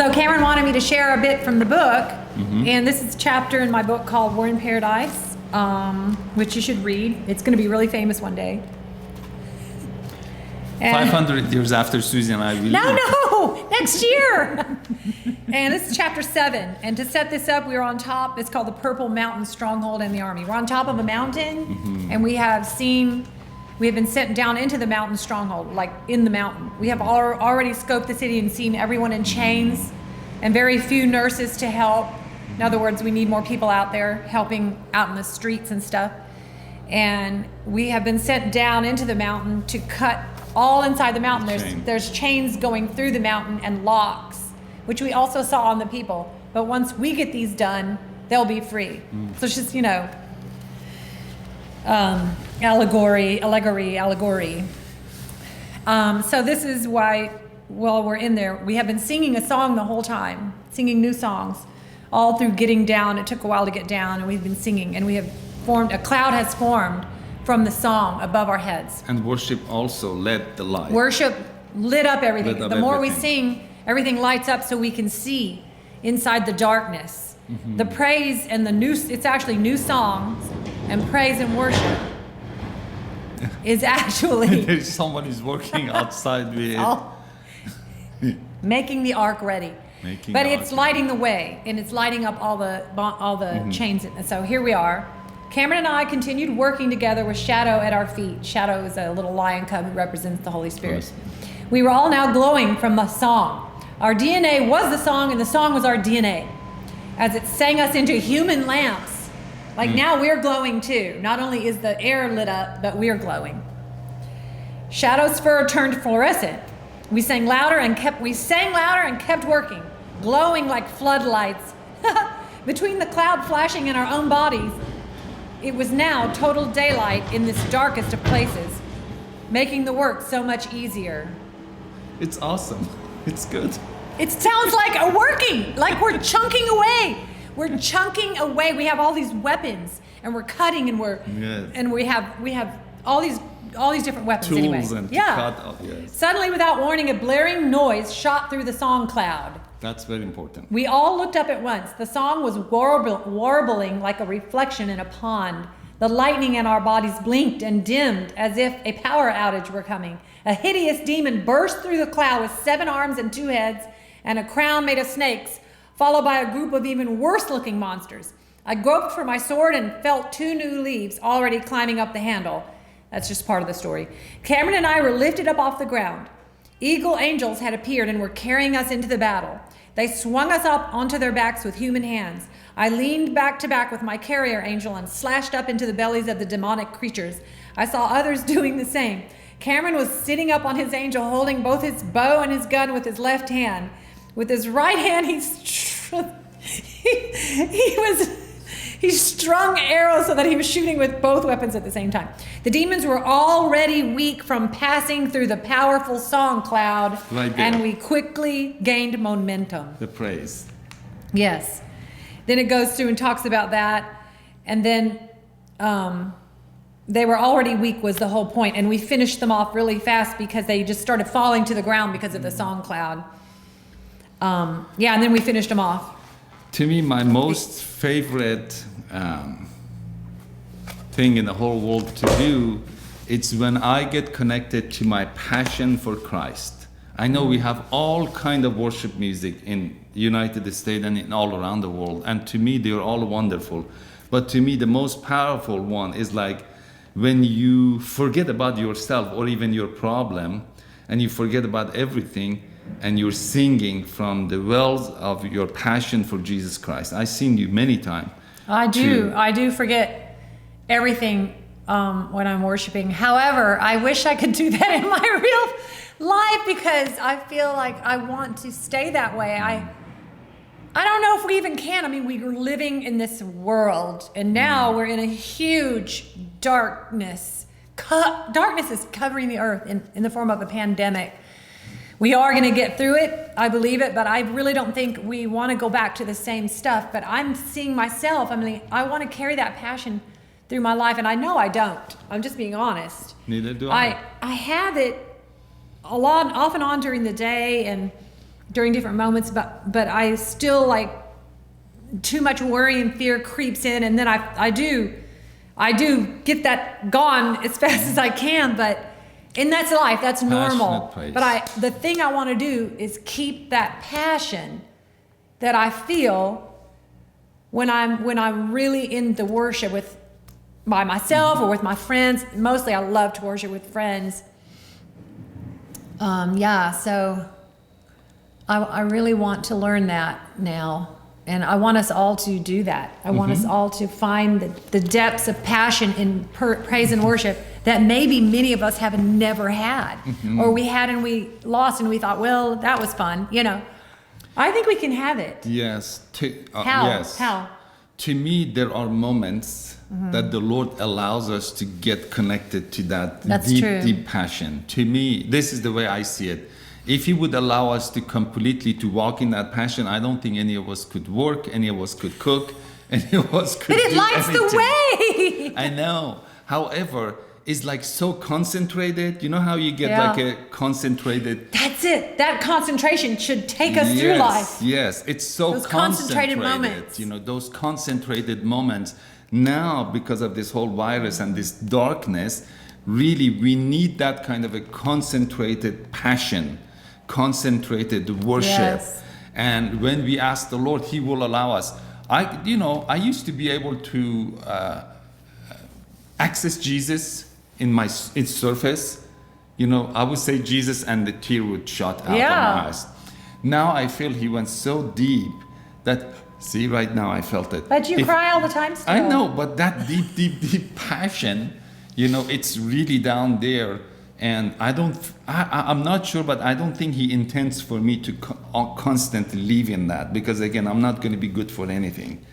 So Kamran wanted me to share a bit from the book, and this is a chapter in my book called War in Paradise, which you should read. It's going to be really famous one day. And 500 years after Suzy and I will No, next year. And this is chapter 7. And to set this up, we were on top. It's called the Purple Mountain Stronghold in the Army. We're on top of a mountain, and we have been sent down into the mountain stronghold, like in the mountain. We have already scoped the city and seen everyone in chains and very few nurses to help. In other words, we need more people out there helping out in the streets and stuff. And we have been sent down into the mountain to cut all inside the mountain. There's chains going through the mountain and locks, which we also saw on the people. But once we get these done, they'll be free. So it's just, allegory. So this is why, while we're in there, we have been singing a song the whole time, singing new songs, all through getting down. It took a while to get down, and we've been singing, and we have a cloud has formed from the song above our heads. And worship also lit the light. Worship lit up everything. The more we sing, everything lights up so we can see inside the darkness. The praise and it's actually new songs, and praise and worship is actually There's someone who's working outside with making the ark ready. But it's lighting the way, and it's lighting up all the chains. And so here we are. Kamran and I continued working together with Shadow at our feet. Shadow is a little lion cub who represents the Holy Spirit. We were all now glowing from the song. Our DNA was the song, and the song was our DNA, as it sang us into human lamps. Like now we're glowing too. Not only is the air lit up, but we're glowing. Shadow's fur turned fluorescent. We sang louder and kept working, glowing like floodlights. Between the cloud flashing in our own bodies, it was now total daylight in this darkest of places, making the work so much easier. It's awesome. It's good. It sounds like a working, like we're chunking away. We're chunking away. We have all these weapons, and we're cutting, and we have all these different weapons. Tools anyway. And cut up, yes. Suddenly, without warning, a blaring noise shot through the song cloud. That's very important. We all looked up at once. The song was warbling like a reflection in a pond. The lightning in our bodies blinked and dimmed as if a power outage were coming. A hideous demon burst through the cloud with 7 arms and 2 heads and a crown made of snakes, followed by a group of even worse-looking monsters. I groped for my sword and felt 2 new leaves already climbing up the handle. That's just part of the story. Kamran and I were lifted up off the ground. Eagle angels had appeared and were carrying us into the battle. They swung us up onto their backs with human hands. I leaned back to back with my carrier angel and slashed up into the bellies of the demonic creatures. I saw others doing the same. Kamran was sitting up on his angel, holding both his bow and his gun with his left hand. With his right hand, he strung arrows so that he was shooting with both weapons at the same time. The demons were already weak from passing through the powerful song cloud, and we quickly gained momentum. The praise. Yes. Then it goes through and talks about that, and then they were already weak was the whole point, and we finished them off really fast because they just started falling to the ground because of the song cloud. And then we finished them off. To me, my most favorite thing in the whole world to do, it's when I get connected to my passion for Christ. I know we have all kind of worship music in the United States and in all around the world, and to me they're all wonderful. But to me the most powerful one is like when you forget about yourself or even your problem, and you forget about everything, and you're singing from the wells of your passion for Jesus Christ. I've seen you many times. I do forget everything when I'm worshiping. However, I wish I could do that in my real life because I feel like I want to stay that way. I don't know if we even can. I mean, we were living in this world, and now we're in a huge darkness. Darkness is covering the earth in the form of a pandemic. We are going to get through it. I believe it, but I really don't think we want to go back to the same stuff. But I'm seeing myself. I mean, I want to carry that passion through my life, and I know I don't. I'm just being honest. Neither do I. I have it a lot, off and on during the day, and during different moments, but I still like too much worry and fear creeps in, and then I do get that gone as fast as I can, and that's life, that's normal. But the thing I want to do is keep that passion that I feel when I'm really in the worship by myself or with my friends. Mostly I love to worship with friends. So I really want to learn that now. And I want us all to do that. I want us all to find the depths of passion in praise and worship that maybe many of us have never had. Or we had and we lost and we thought, well, that was fun. I think we can have it. Yes. How? Yes. How? To me, there are moments that the Lord allows us to get connected to that deep passion. To me, this is the way I see it. If He would allow us to completely to walk in that passion, I don't think any of us could work, any of us could cook, any of us could do anything. But it lights the way! I know. However, it's like so concentrated. You know how you get like a concentrated... That's it. That concentration should take us through life. Yes, it's so those concentrated moments. Those concentrated moments. Now, because of this whole virus and this darkness, really we need that kind of a concentrated passion, concentrated worship. Yes. And when we ask the Lord, He will allow us. I used to be able to access Jesus in its surface. I would say Jesus and the tear would shut out of my eyes. Now I feel He went so deep that, see, right now I felt it. But you cry all the time still. I know, but that deep passion, it's really down there. And I'm not sure, but I don't think He intends for me to constantly live in that, because again, I'm not going to be good for anything.